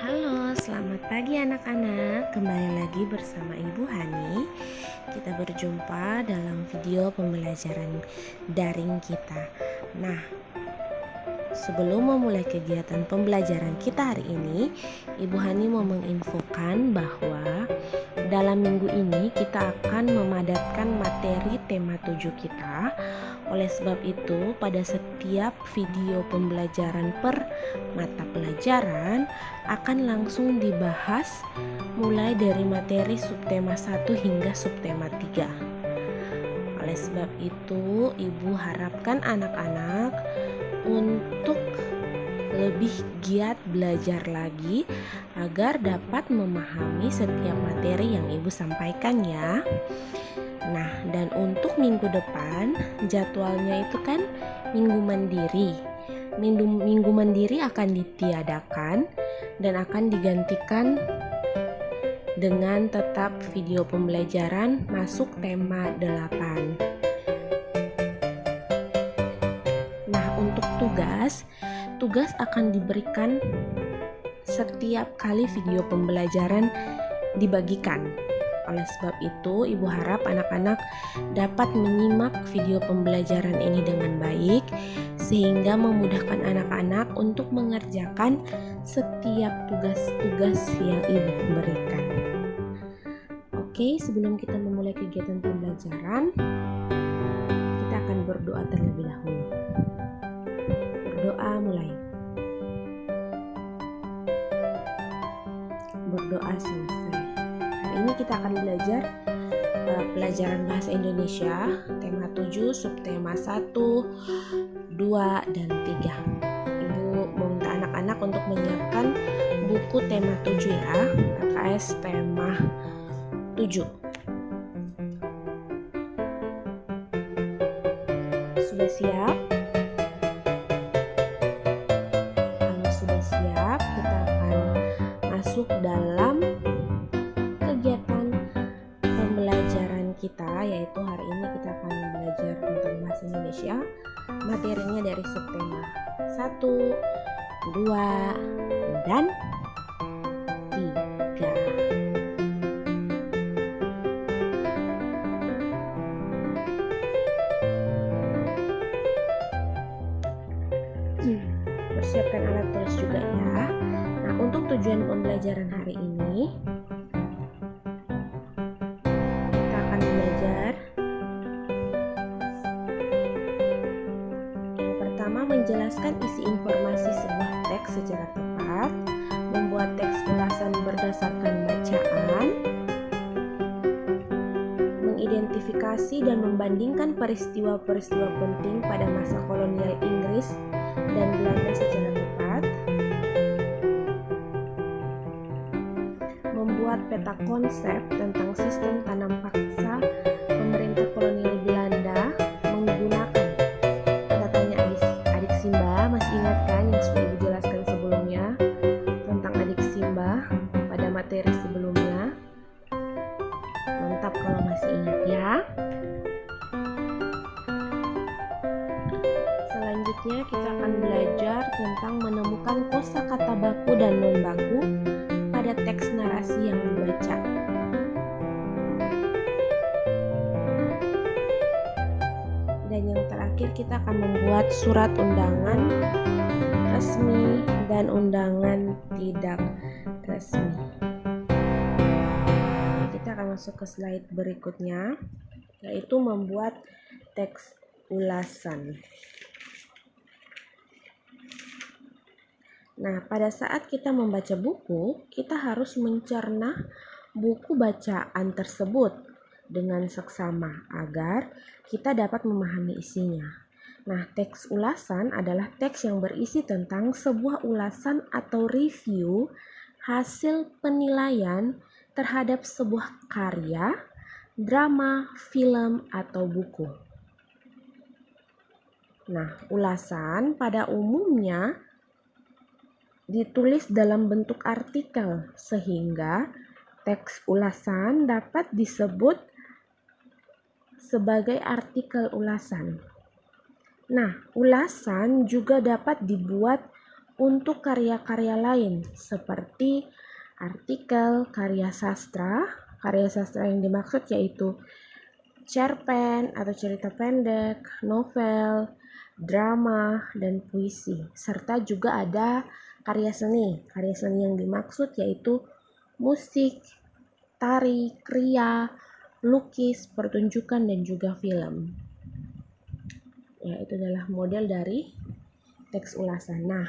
Halo, selamat pagi anak-anak. Kembali lagi bersama Ibu Hani. Kita berjumpa dalam video pembelajaran daring kita. Nah, sebelum memulai kegiatan pembelajaran kita hari ini, Ibu Hani mau menginfokan bahwa dalam minggu ini kita akan memadatkan materi tema 7 kita. Oleh sebab itu, pada setiap video pembelajaran per mata pelajaran akan langsung dibahas mulai dari materi subtema 1 hingga subtema 3. Oleh sebab itu, Ibu harapkan anak-anak untuk lebih giat belajar lagi agar dapat memahami setiap materi yang Ibu sampaikan ya. Nah, dan untuk minggu depan jadwalnya itu kan minggu mandiri. Minggu mandiri akan ditiadakan dan akan digantikan dengan tetap video pembelajaran masuk tema 8. Nah, untuk tugas akan diberikan setiap kali video pembelajaran dibagikan. Oleh sebab itu, Ibu harap anak-anak dapat menyimak video pembelajaran ini dengan baik sehingga memudahkan anak-anak untuk mengerjakan setiap tugas-tugas yang Ibu berikan. Oke, sebelum kita memulai kegiatan pembelajaran, kita akan berdoa terlebih dahulu. Berdoa mulai. Berdoa selesai. Hari ini kita akan belajar pelajaran bahasa Indonesia tema 7, subtema 1, 2, dan 3. Ibu meminta anak-anak untuk menyiapkan buku tema 7 ya, KKS tema 7. Sudah siap? Kalau sudah siap, kita akan masuk dalam kegiatan pembelajaran kita, yaitu hari ini kita akan belajar tentang bahasa Indonesia. Materinya dari subtema 1, 2, dan 3. Persiapkan alat tulis juga ya. Nah, untuk tujuan pembelajaran hari ini kita akan belajar yang pertama, menjelaskan isi informasi sebuah teks secara tepat, membuat teks ulasan berdasarkan bacaan, mengidentifikasi dan membandingkan peristiwa-peristiwa penting pada masa kolonial Inggris dan Belanda secara tepat, membuat peta konsep tentang sistem tanam paksa pemerintah kolonial Belanda menggunakan tanda tanya adik Simba. Masih ingat kan yang sudah Ibu jelaskan sebelumnya tentang adik Simba pada materi sebelumnya? Mantap kalau masih ingat ya. Selanjutnya kita akan belajar tentang menemukan kosakata baku dan non baku pada teks narasi yang dibaca. Dan yang terakhir kita akan membuat surat undangan resmi dan undangan tidak resmi. Kita akan masuk ke slide berikutnya, yaitu membuat teks ulasan. Nah, pada saat kita membaca buku, kita harus mencerna buku bacaan tersebut dengan seksama agar kita dapat memahami isinya. Nah, teks ulasan adalah teks yang berisi tentang sebuah ulasan atau review hasil penilaian terhadap sebuah karya, drama, film, atau buku. Nah, ulasan pada umumnya ditulis dalam bentuk artikel sehingga teks ulasan dapat disebut sebagai artikel ulasan. Nah, ulasan juga dapat dibuat Untuk karya-karya lain seperti artikel, karya sastra yang dimaksud yaitu cerpen atau cerita pendek, novel, drama, dan puisi. Serta juga ada karya seni. Karya seni yang dimaksud yaitu musik, tari, kriya, lukis, pertunjukan, dan juga film. Ya, itu adalah model dari teks ulasan. Nah,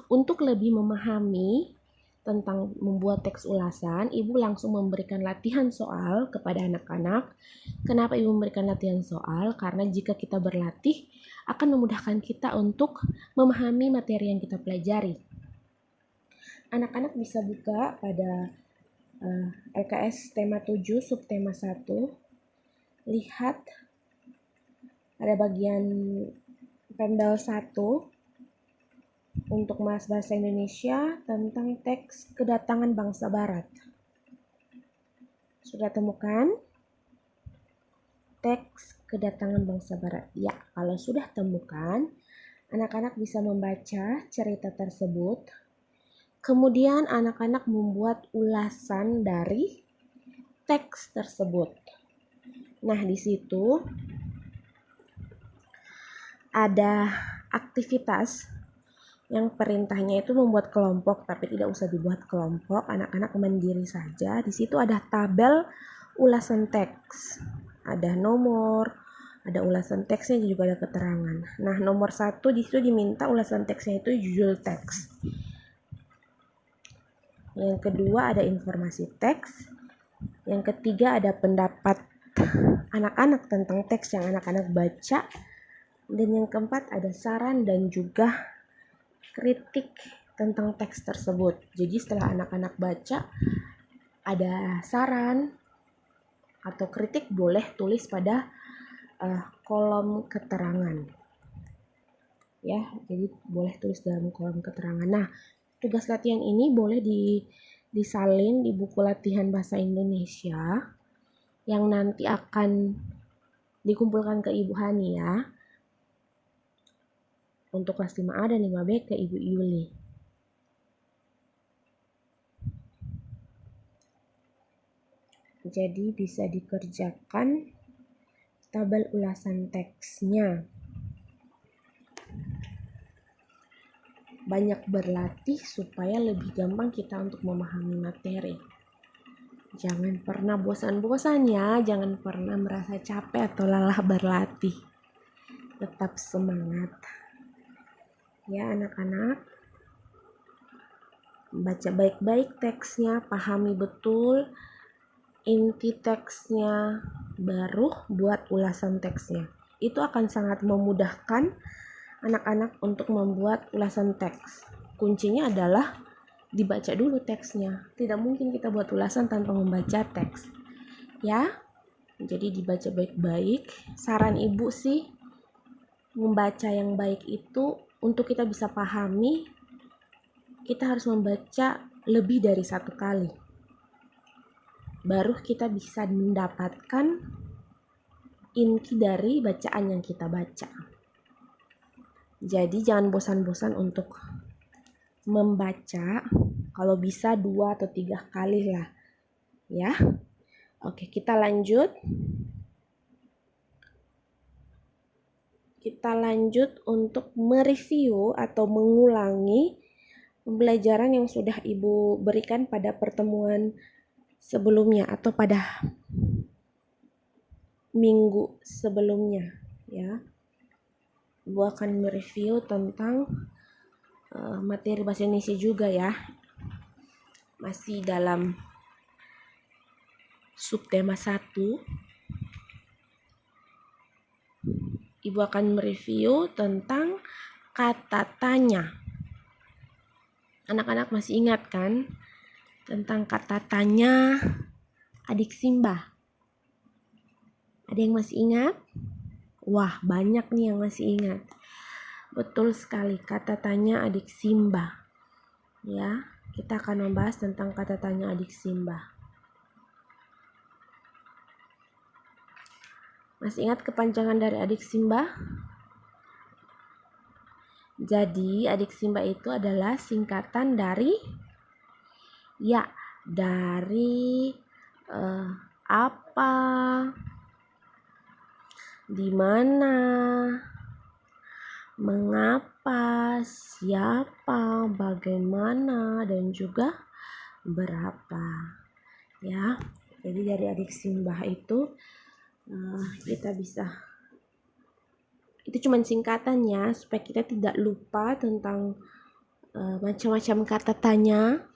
untuk lebih memahami tentang membuat teks ulasan, Ibu langsung memberikan latihan soal kepada anak-anak. Kenapa Ibu memberikan latihan soal? Karena jika kita berlatih, akan memudahkan kita untuk memahami materi yang kita pelajari. Anak-anak bisa buka pada LKS tema 7, subtema 1. Lihat ada bagian pembel 1 untuk bahasa Indonesia tentang teks kedatangan bangsa Barat. Sudah temukan teks kedatangan bangsa Barat? Ya, kalau sudah temukan, anak-anak bisa membaca cerita tersebut. Kemudian anak-anak membuat ulasan dari teks tersebut. Nah, di situ ada aktivitas yang perintahnya itu membuat kelompok, tapi tidak usah dibuat kelompok, anak-anak mandiri saja. Di situ ada tabel ulasan teks, ada nomor, ada ulasan teksnya, juga ada keterangan. Nah, nomor 1 di situ diminta ulasan teksnya itu judul teks. Yang kedua ada informasi teks. Yang ketiga ada pendapat anak-anak tentang teks yang anak-anak baca. Dan yang keempat ada saran dan juga kritik tentang teks tersebut. Jadi setelah anak-anak baca, ada saran atau kritik, boleh tulis pada kolom keterangan. Ya, jadi boleh tulis dalam kolom keterangan. Nah, tugas latihan ini boleh disalin di buku latihan bahasa Indonesia yang nanti akan dikumpulkan ke Ibu Hani ya. Untuk kelas 5A dan 5B ke Ibu Yuli. Jadi bisa dikerjakan tabel ulasan teksnya. Banyak berlatih supaya lebih gampang kita untuk memahami materi. Jangan pernah bosan-bosan ya, jangan pernah merasa capek atau lelah berlatih. Tetap semangat. Ya anak-anak, baca baik-baik teksnya, pahami betul inti teksnya, baru buat ulasan teksnya. Itu akan sangat memudahkan anak-anak untuk membuat ulasan teks. Kuncinya adalah dibaca dulu teksnya. Tidak mungkin kita buat ulasan tanpa membaca teks. Ya, jadi dibaca baik-baik. Saran Ibu sih, membaca yang baik itu untuk kita bisa pahami, kita harus membaca lebih dari 1 kali. Baru kita bisa mendapatkan inti dari bacaan yang kita baca. Jadi jangan bosan-bosan untuk membaca, kalau bisa 2 atau 3 kali lah ya. Oke, kita lanjut. Kita lanjut untuk mereview atau mengulangi pembelajaran yang sudah Ibu berikan pada pertemuan sebelumnya atau pada minggu sebelumnya ya. Ibu akan mereview tentang materi bahasa Indonesia juga ya. Masih dalam subtema 1. Ibu akan mereview tentang kata tanya. Anak-anak masih ingat kan tentang kata tanya adik Simba? Ada yang masih ingat? Wah, banyak nih yang masih ingat. Betul sekali, kata tanya adik Simba. Ya, kita akan membahas tentang kata tanya adik Simba. Masih ingat kepanjangan dari adik Simba? Jadi adik Simba itu adalah singkatan dari apa, di mana, mengapa, siapa, bagaimana, dan juga berapa. Ya, jadi dari adik Simba itu kita bisa, itu cuma singkatannya supaya kita tidak lupa tentang macam-macam kata tanya.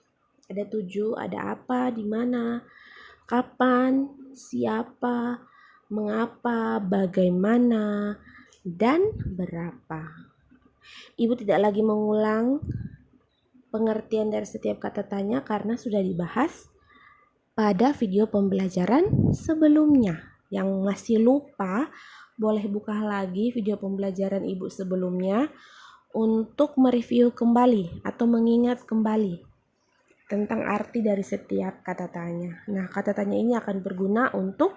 Ada 7, ada apa, di mana, kapan, siapa, mengapa, bagaimana, dan berapa. Ibu tidak lagi mengulang pengertian dari setiap kata tanya karena sudah dibahas pada video pembelajaran sebelumnya. Yang masih lupa, boleh buka lagi video pembelajaran ibu sebelumnya untuk mereview kembali atau mengingat kembali tentang arti dari setiap kata tanya. Nah, kata tanya ini akan berguna untuk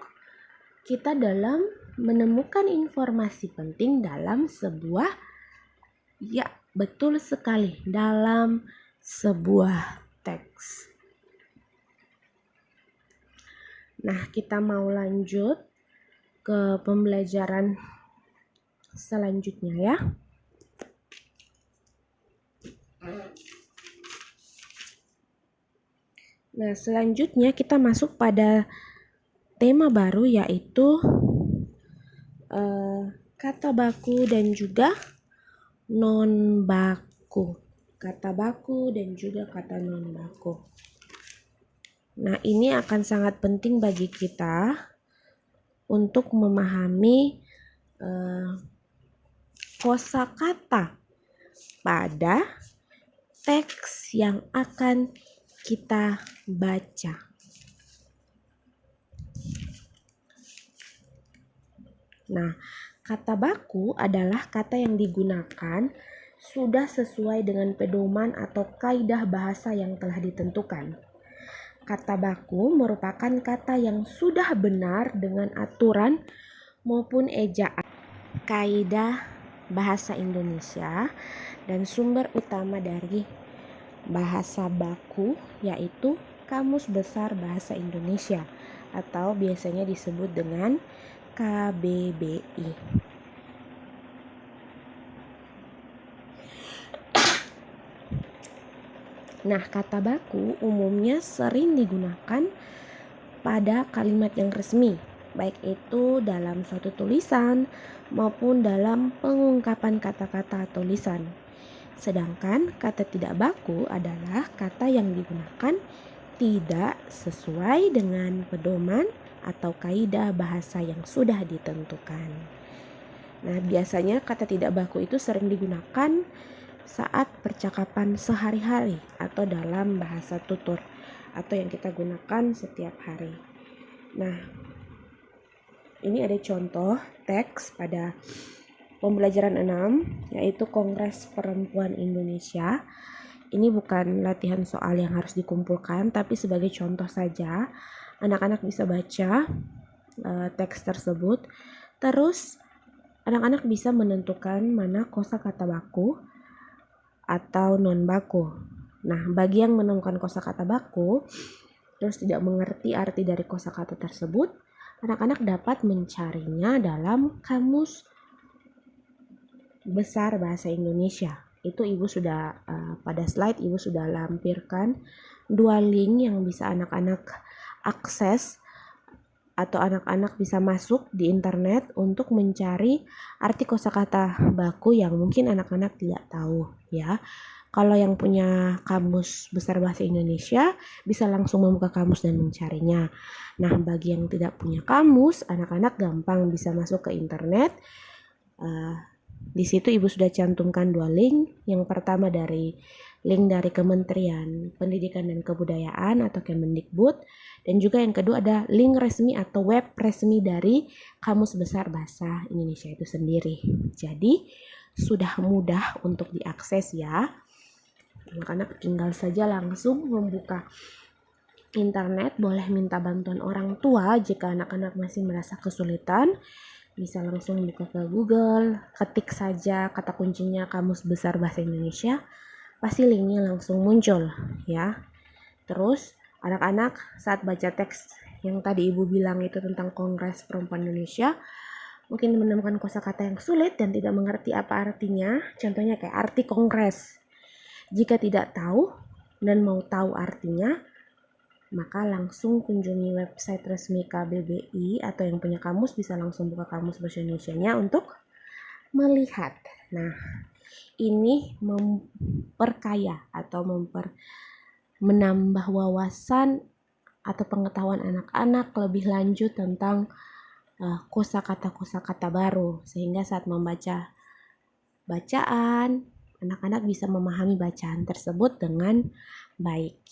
kita dalam menemukan informasi penting dalam sebuah, ya betul sekali, dalam sebuah teks. Nah, kita mau lanjut ke pembelajaran selanjutnya ya. Nah, selanjutnya kita masuk pada tema baru, yaitu kata baku dan juga non baku. Kata baku dan juga kata non baku. Nah, ini akan sangat penting bagi kita untuk memahami kosakata pada teks yang akan kita baca. Nah, kata baku adalah kata yang digunakan sudah sesuai dengan pedoman atau kaidah bahasa yang telah ditentukan. Kata baku merupakan kata yang sudah benar dengan aturan maupun ejaan kaidah bahasa Indonesia dan sumber utama dari bahasa baku yaitu Kamus Besar Bahasa Indonesia atau biasanya disebut dengan KBBI. Nah, kata baku umumnya sering digunakan pada kalimat yang resmi, baik itu dalam suatu tulisan maupun dalam pengungkapan kata-kata atau lisan. Sedangkan kata tidak baku adalah kata yang digunakan tidak sesuai dengan pedoman atau kaidah bahasa yang sudah ditentukan. Nah, biasanya kata tidak baku itu sering digunakan saat percakapan sehari-hari atau dalam bahasa tutur atau yang kita gunakan setiap hari. Nah, ini ada contoh teks pada pembelajaran 6 yaitu Kongres Perempuan Indonesia. Ini bukan latihan soal yang harus dikumpulkan, tapi sebagai contoh saja anak-anak bisa baca teks tersebut. Terus anak-anak bisa menentukan mana kosakata baku atau non baku. Nah, bagi yang menemukan kosakata baku terus tidak mengerti arti dari kosakata tersebut, anak-anak dapat mencarinya dalam Kamus Besar Bahasa Indonesia. Itu ibu sudah pada slide ibu sudah lampirkan 2 link yang bisa anak-anak akses atau anak-anak bisa masuk di internet untuk mencari arti kosakata baku yang mungkin anak-anak tidak tahu ya. Kalau yang punya Kamus Besar Bahasa Indonesia bisa langsung membuka kamus dan mencarinya. Nah, bagi yang tidak punya kamus, anak-anak gampang bisa masuk ke internet. Di situ ibu sudah cantumkan 2 link. Yang pertama dari link dari Kementerian Pendidikan dan Kebudayaan atau Kemendikbud, dan juga yang kedua ada link resmi atau web resmi dari Kamus Besar Bahasa Indonesia itu sendiri. Jadi sudah mudah untuk diakses ya. Anak-anak tinggal saja langsung membuka internet, boleh minta bantuan orang tua jika anak-anak masih merasa kesulitan. Bisa langsung buka ke Google, ketik saja kata kuncinya Kamus Besar Bahasa Indonesia, pasti linknya langsung muncul ya. Terus anak-anak saat baca teks yang tadi Ibu bilang itu tentang Kongres Perempuan Indonesia, mungkin menemukan kosakata yang sulit dan tidak mengerti apa artinya. Contohnya kayak arti kongres. Jika tidak tahu dan mau tahu artinya, maka langsung kunjungi website resmi KBBI atau yang punya kamus bisa langsung buka Kamus Bahasa Indonesianya untuk melihat. Nah, ini memperkaya atau menambah wawasan atau pengetahuan anak-anak lebih lanjut tentang kosakata-kosakata baru, sehingga saat membaca bacaan anak-anak bisa memahami bacaan tersebut dengan baik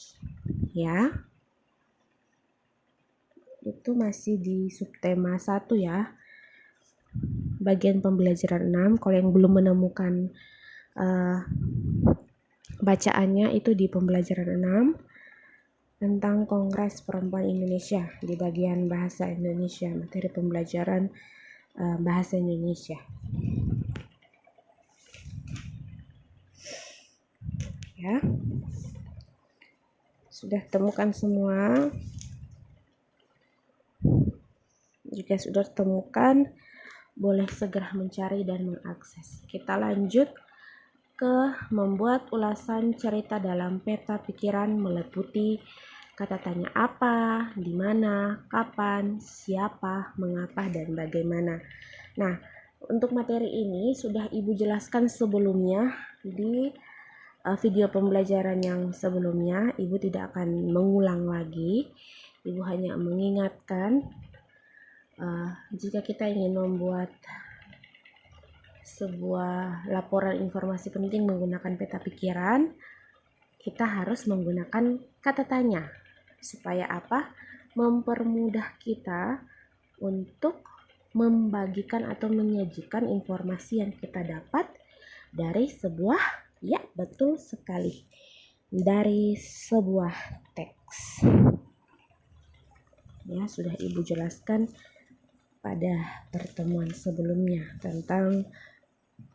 ya. Itu masih di subtema 1 ya, bagian pembelajaran 6. Kalau yang belum menemukan bacaannya itu di pembelajaran 6 tentang Kongres Perempuan Indonesia di bagian bahasa Indonesia, materi pembelajaran bahasa Indonesia ya. Sudah temukan semua? Jika sudah temukan, boleh segera mencari dan mengakses. Kita lanjut ke membuat ulasan cerita dalam peta pikiran meliputi kata tanya apa, di mana, kapan, siapa, mengapa, dan bagaimana. Nah, untuk materi ini sudah Ibu jelaskan sebelumnya di video pembelajaran yang sebelumnya. Ibu tidak akan mengulang lagi. Ibu hanya mengingatkan jika kita ingin membuat sebuah laporan informasi penting menggunakan peta pikiran, kita harus menggunakan kata tanya. Supaya apa? Mempermudah kita untuk membagikan atau menyajikan informasi yang kita dapat dari sebuah, ya betul sekali, dari sebuah teks. Ya, sudah Ibu jelaskan pada pertemuan sebelumnya tentang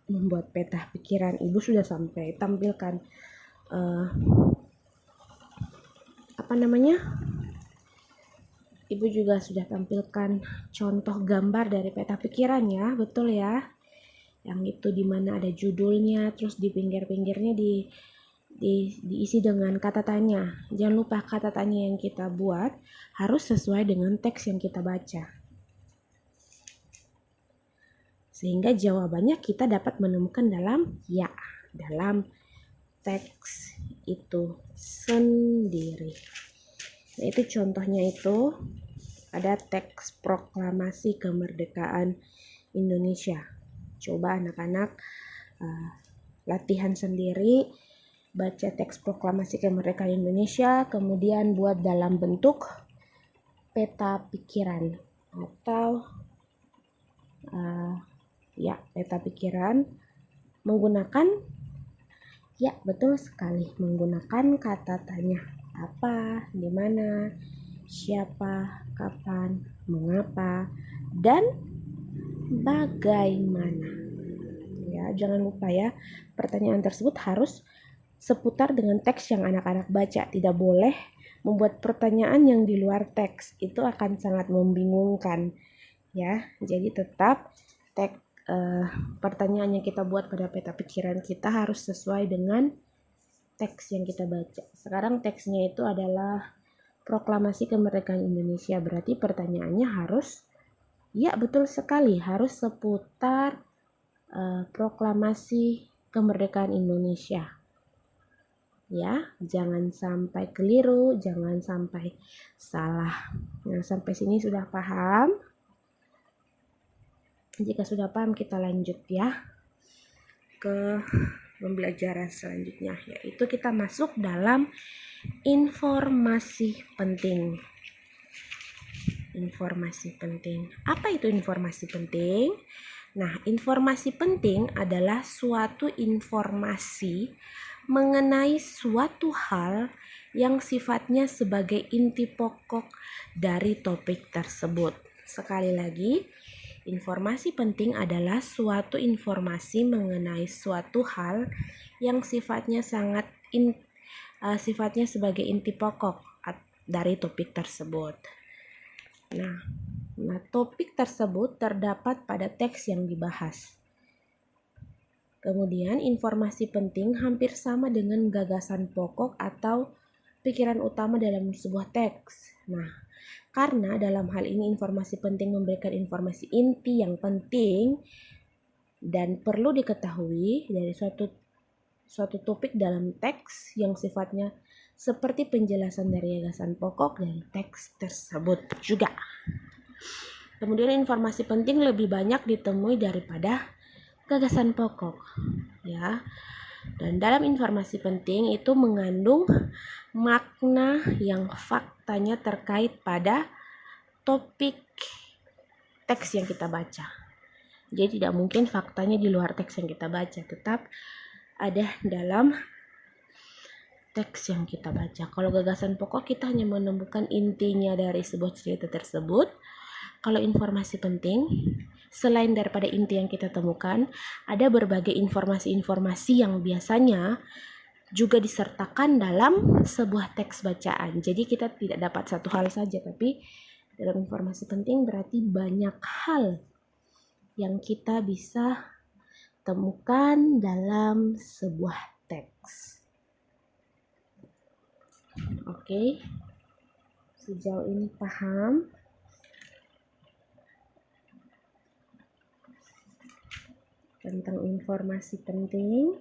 membuat peta pikiran. Ibu sudah sampai tampilkan Ibu juga sudah tampilkan contoh gambar dari peta pikiran ya, betul ya. Yang itu dimana ada judulnya, terus di pinggir-pinggirnya diisi dengan kata tanya. Jangan lupa kata tanya yang kita buat harus sesuai dengan teks yang kita baca, sehingga jawabannya kita dapat menemukan dalam teks itu sendiri. Nah, itu contohnya itu ada teks proklamasi kemerdekaan Indonesia. Coba anak-anak latihan sendiri, baca teks proklamasi kemerdekaan Indonesia, kemudian buat dalam bentuk peta pikiran atau peta pikiran menggunakan, ya betul sekali, menggunakan kata tanya. Apa, di mana, siapa, kapan, mengapa, dan bagaimana. Ya, jangan lupa ya, pertanyaan tersebut harus seputar dengan teks yang anak-anak baca. Tidak boleh membuat pertanyaan yang di luar teks, itu akan sangat membingungkan ya. Jadi tetap pertanyaan yang kita buat pada peta pikiran kita harus sesuai dengan teks yang kita baca. Sekarang teksnya itu adalah proklamasi kemerdekaan Indonesia, berarti pertanyaannya harus, ya betul sekali, harus seputar proklamasi kemerdekaan Indonesia. Ya, jangan sampai keliru, jangan sampai salah. Nah, sampai sini sudah paham? Jika sudah paham, kita lanjut ya ke pembelajaran selanjutnya, yaitu kita masuk dalam informasi penting. Informasi penting. Apa itu informasi penting? Nah, informasi penting adalah suatu informasi mengenai suatu hal yang sifatnya sebagai inti pokok dari topik tersebut. Sekali lagi, Informasi penting adalah suatu informasi mengenai suatu hal yang sifatnya sifatnya sebagai inti pokok dari topik tersebut. Nah, topik tersebut terdapat pada teks yang dibahas. Kemudian, informasi penting hampir sama dengan gagasan pokok atau pikiran utama dalam sebuah teks. Nah, karena dalam hal ini informasi penting memberikan informasi inti yang penting dan perlu diketahui dari suatu topik dalam teks yang sifatnya seperti penjelasan dari gagasan pokok dari teks tersebut juga. Kemudian informasi penting lebih banyak ditemui daripada gagasan pokok, ya. Dan dalam informasi penting itu mengandung makna yang faktanya terkait pada topik teks yang kita baca. Jadi tidak mungkin faktanya di luar teks yang kita baca, tetap ada dalam teks yang kita baca. Kalau gagasan pokok kita hanya menemukan intinya dari sebuah cerita tersebut. Kalau informasi penting, selain daripada inti yang kita temukan, ada berbagai informasi-informasi yang biasanya juga disertakan dalam sebuah teks bacaan. Jadi kita tidak dapat satu hal saja, tapi dalam informasi penting berarti banyak hal yang kita bisa temukan dalam sebuah teks. Oke, sejauh ini paham? Tentang informasi penting.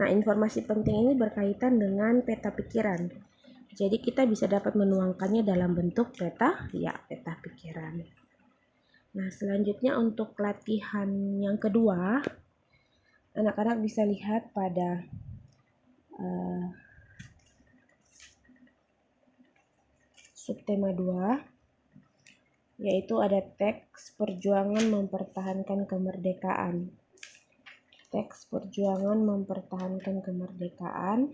Nah, informasi penting ini berkaitan dengan peta pikiran. Jadi kita bisa dapat menuangkannya dalam bentuk peta pikiran. Nah, selanjutnya untuk latihan yang kedua, anak-anak bisa lihat pada subtema 2, yaitu ada teks perjuangan mempertahankan kemerdekaan. Teks perjuangan mempertahankan kemerdekaan.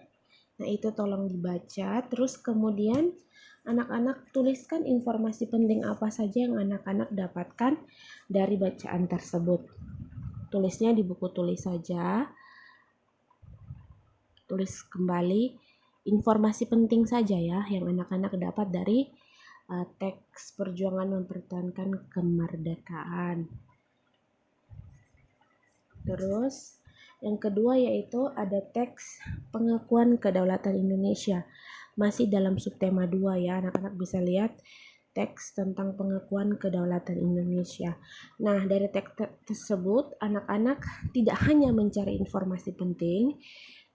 Nah, itu tolong dibaca. Terus kemudian anak-anak tuliskan informasi penting apa saja yang anak-anak dapatkan dari bacaan tersebut. Tulisnya di buku tulis saja. Tulis kembali informasi penting saja ya yang anak-anak dapat dari teks perjuangan mempertahankan kemerdekaan. Terus yang kedua yaitu ada teks pengakuan kedaulatan Indonesia. Masih dalam subtema 2 ya, anak-anak bisa lihat teks tentang pengakuan kedaulatan Indonesia. Nah, dari teks tersebut anak-anak tidak hanya mencari informasi penting,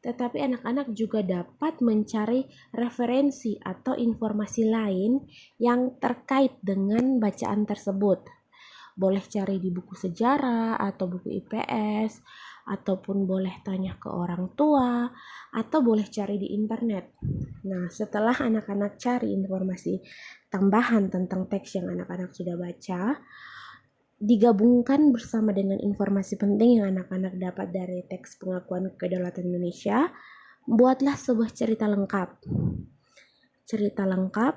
tetapi anak-anak juga dapat mencari referensi atau informasi lain yang terkait dengan bacaan tersebut. Boleh cari di buku sejarah atau buku IPS, ataupun boleh tanya ke orang tua, atau boleh cari di internet. Nah, setelah anak-anak cari informasi tambahan tentang teks yang anak-anak sudah baca, digabungkan bersama dengan informasi penting yang anak-anak dapat dari teks pengakuan kedaulatan Indonesia, buatlah sebuah cerita lengkap. Cerita lengkap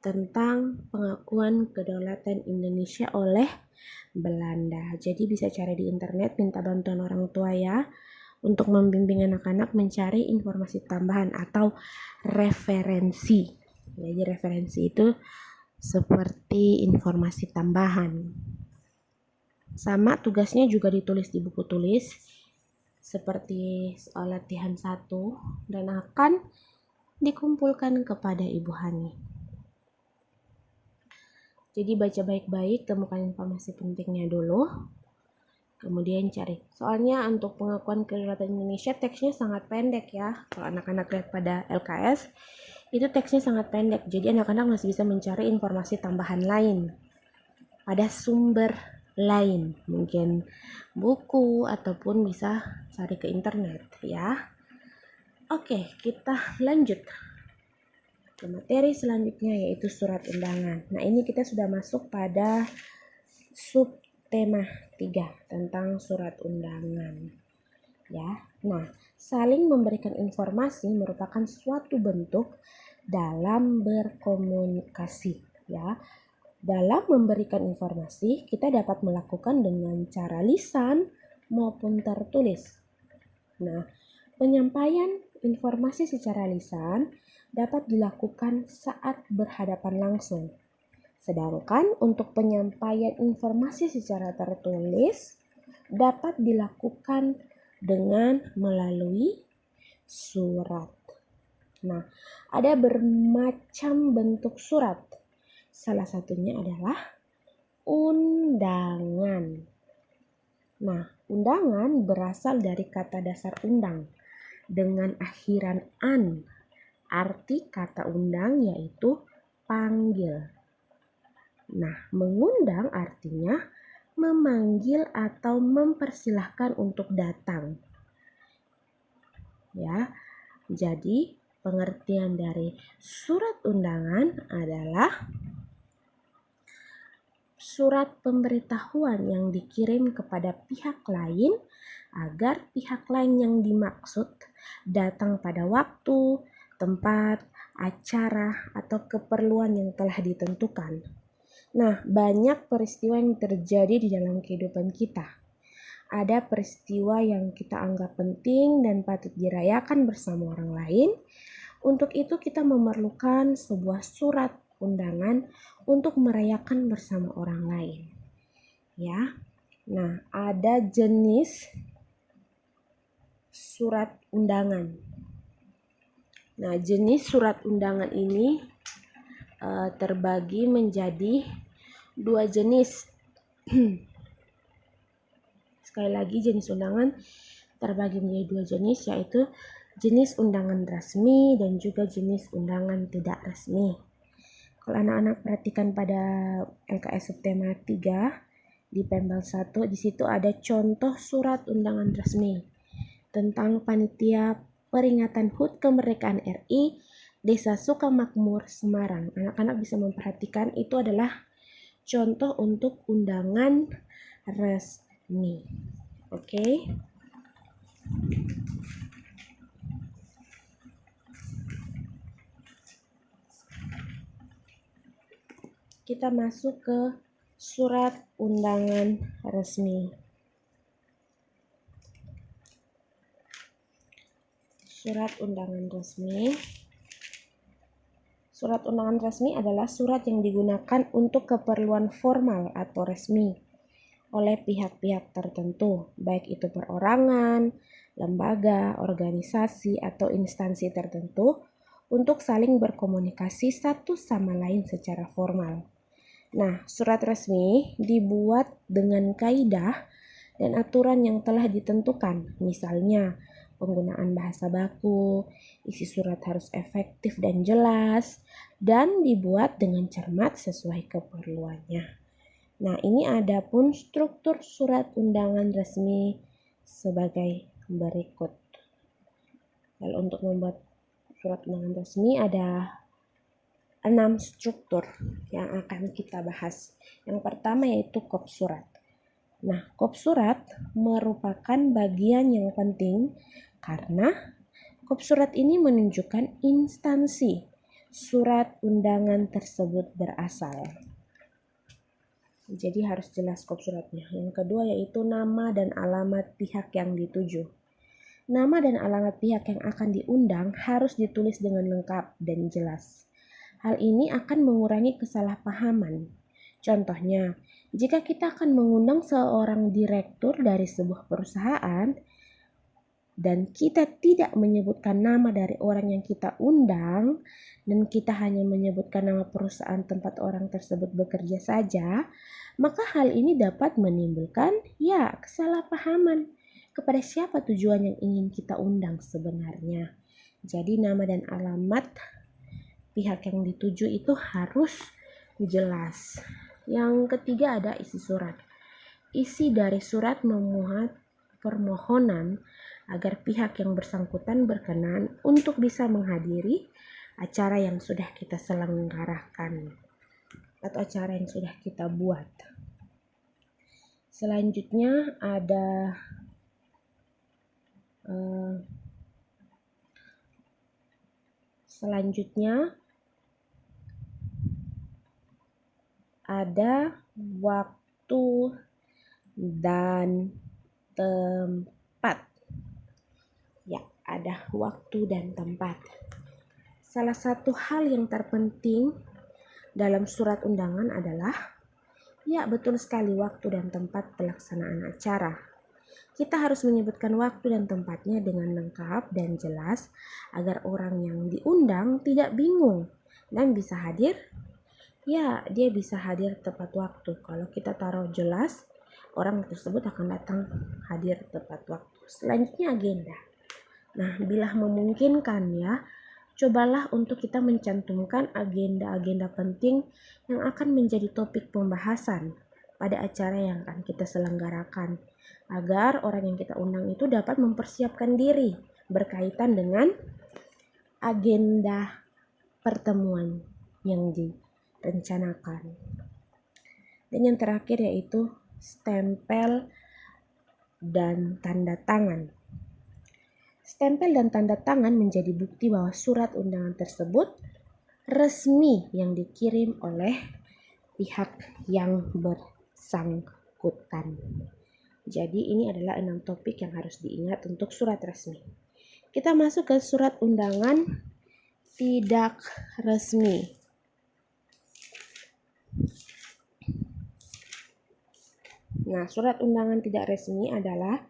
tentang pengakuan kedaulatan Indonesia oleh Belanda. Jadi bisa cari di internet, minta bantuan orang tua ya, untuk membimbing anak-anak mencari informasi tambahan atau referensi. Jadi referensi itu seperti informasi tambahan. Sama tugasnya juga ditulis di buku tulis seperti soal latihan 1 dan akan dikumpulkan kepada Ibu Hani. Jadi baca baik-baik, temukan informasi pentingnya dulu, kemudian cari. Soalnya untuk pengakuan kedaulatan Indonesia teksnya sangat pendek ya. Kalau anak-anak lihat pada LKS, itu teksnya sangat pendek. Jadi anak-anak masih bisa mencari informasi tambahan lain pada sumber lain, mungkin buku ataupun bisa cari ke internet ya. Oke, kita lanjut ke materi selanjutnya yaitu surat undangan. Nah, ini kita sudah masuk pada subtema 3 tentang surat undangan. Ya. Nah, saling memberikan informasi merupakan suatu bentuk dalam berkomunikasi ya. Dalam memberikan informasi, kita dapat melakukan dengan cara lisan maupun tertulis. Nah, penyampaian informasi secara lisan dapat dilakukan saat berhadapan langsung. Sedangkan untuk penyampaian informasi secara tertulis dapat dilakukan dengan melalui surat. Nah, ada bermacam bentuk surat. Salah satunya adalah undangan. Nah, undangan berasal dari kata dasar undang dengan akhiran an. Arti kata undang yaitu panggil. Nah, mengundang artinya memanggil atau mempersilahkan untuk datang. Ya, jadi pengertian dari surat undangan adalah surat pemberitahuan yang dikirim kepada pihak lain agar pihak lain yang dimaksud datang pada waktu, tempat, acara, atau keperluan yang telah ditentukan. Nah, banyak peristiwa yang terjadi di dalam kehidupan kita. Ada peristiwa yang kita anggap penting dan patut dirayakan bersama orang lain. Untuk itu kita memerlukan sebuah surat undangan untuk merayakan bersama orang lain. Ya. Nah, ada jenis surat undangan. Nah, jenis surat undangan ini terbagi menjadi 2 jenis. Sekali lagi, jenis undangan terbagi menjadi 2 jenis, yaitu jenis undangan resmi dan juga jenis undangan tidak resmi. Kalau anak-anak perhatikan pada LKS subtema 3 di Pembel 1, di situ ada contoh surat undangan resmi tentang panitia peringatan HUT kemerdekaan RI Desa Sukamakmur, Semarang. Anak-anak bisa memperhatikan itu adalah contoh untuk undangan resmi. Oke. Kita masuk ke surat undangan resmi. Surat undangan resmi. Surat undangan resmi adalah surat yang digunakan untuk keperluan formal atau resmi oleh pihak-pihak tertentu, baik itu perorangan, lembaga, organisasi, atau instansi tertentu untuk saling berkomunikasi satu sama lain secara formal. Nah, surat resmi dibuat dengan kaidah dan aturan yang telah ditentukan, misalnya penggunaan bahasa baku, isi surat harus efektif dan jelas, dan dibuat dengan cermat sesuai keperluannya. Nah, ini ada pun struktur surat undangan resmi sebagai berikut. Kalau untuk membuat surat undangan resmi ada 6 struktur yang akan kita bahas. Yang pertama yaitu kop surat. Nah, kop surat merupakan bagian yang penting karena kop surat ini menunjukkan instansi surat undangan tersebut berasal. Jadi harus jelas kop suratnya. Yang kedua yaitu nama dan alamat pihak yang dituju. Nama dan alamat pihak yang akan diundang harus ditulis dengan lengkap dan jelas. Hal ini akan mengurangi kesalahpahaman. Contohnya, jika kita akan mengundang seorang direktur dari sebuah perusahaan dan kita tidak menyebutkan nama dari orang yang kita undang dan kita hanya menyebutkan nama perusahaan tempat orang tersebut bekerja saja, maka hal ini dapat menimbulkan kesalahpahaman kepada siapa tujuan yang ingin kita undang sebenarnya. Jadi nama dan alamat pihak yang dituju itu harus jelas. Yang ketiga ada isi surat. Isi dari surat memuat permohonan agar pihak yang bersangkutan berkenan untuk bisa menghadiri acara yang sudah kita selenggarakan atau acara yang sudah kita buat. Selanjutnya ada Selanjutnya ada waktu dan tempat. Ya, ada waktu dan tempat. Salah satu hal yang terpenting dalam surat undangan adalah, ya betul sekali, waktu dan tempat pelaksanaan acara. Kita harus menyebutkan waktu dan tempatnya dengan lengkap dan jelas agar orang yang diundang tidak bingung dan bisa hadir. Ya, dia bisa hadir tepat waktu. Kalau kita taruh jelas, orang tersebut akan datang hadir tepat waktu. Selanjutnya agenda. Nah, bila memungkinkan ya, cobalah untuk kita mencantumkan agenda-agenda penting yang akan menjadi topik pembahasan pada acara yang akan kita selenggarakan, agar orang yang kita undang itu dapat mempersiapkan diri berkaitan dengan agenda pertemuan yang direncanakan. Dan yang terakhir yaitu stempel dan tanda tangan. Stempel dan tanda tangan menjadi bukti bahwa surat undangan tersebut resmi yang dikirim oleh pihak yang bersangkutan. Jadi ini adalah 6 topik yang harus diingat untuk surat resmi. Kita masuk ke surat undangan tidak resmi. Nah, surat undangan tidak resmi adalah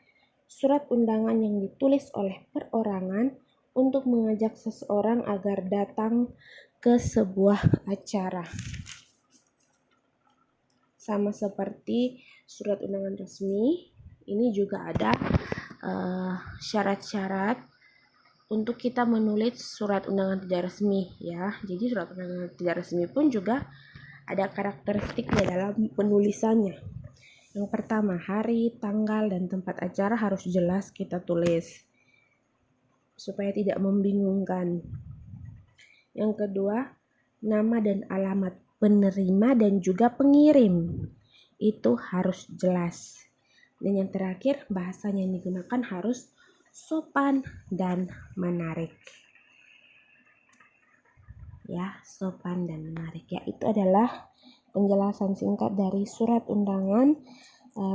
surat undangan yang ditulis oleh perorangan untuk mengajak seseorang agar datang ke sebuah acara. Sama seperti surat undangan resmi, ini juga ada syarat-syarat untuk kita menulis surat undangan tidak resmi ya. Jadi surat undangan tidak resmi pun juga ada karakteristiknya dalam penulisannya. Yang pertama, hari, tanggal, dan tempat acara harus jelas kita tulis supaya tidak membingungkan. Yang kedua, nama dan alamat penerima dan juga pengirim itu harus jelas. Dan yang terakhir, bahasanya yang digunakan harus sopan dan menarik. Ya, sopan dan menarik. Ya, itu adalah penjelasan singkat dari surat undangan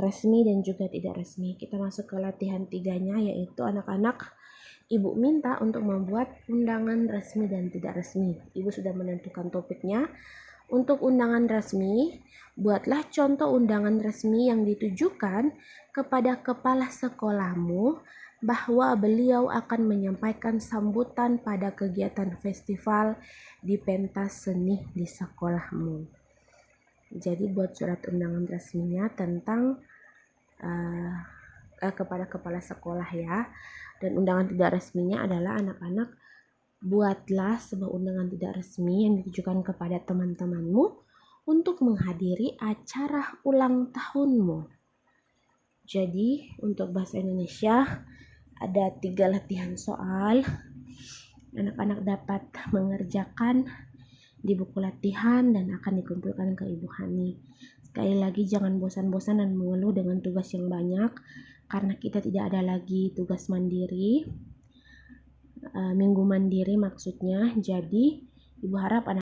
resmi dan juga tidak resmi. Kita masuk ke latihan 3-nya, yaitu anak-anak, Ibu minta untuk membuat undangan resmi dan tidak resmi. Ibu sudah menentukan topiknya. Untuk undangan resmi, buatlah contoh undangan resmi yang ditujukan kepada kepala sekolahmu bahwa beliau akan menyampaikan sambutan pada kegiatan festival di pentas seni di sekolahmu. Jadi buat surat undangan resminya tentang kepada kepala sekolah ya. Dan undangan tidak resminya adalah anak-anak, buatlah sebuah undangan tidak resmi yang ditujukan kepada teman-temanmu untuk menghadiri acara ulang tahunmu. Jadi untuk bahasa Indonesia ada 3 latihan soal. Anak-anak dapat mengerjakan di buku latihan dan akan dikumpulkan ke Ibu Hani. Sekali lagi, jangan bosan-bosan dan mengeluh dengan tugas yang banyak, karena kita tidak ada lagi tugas mandiri, minggu mandiri maksudnya. Jadi Ibu harap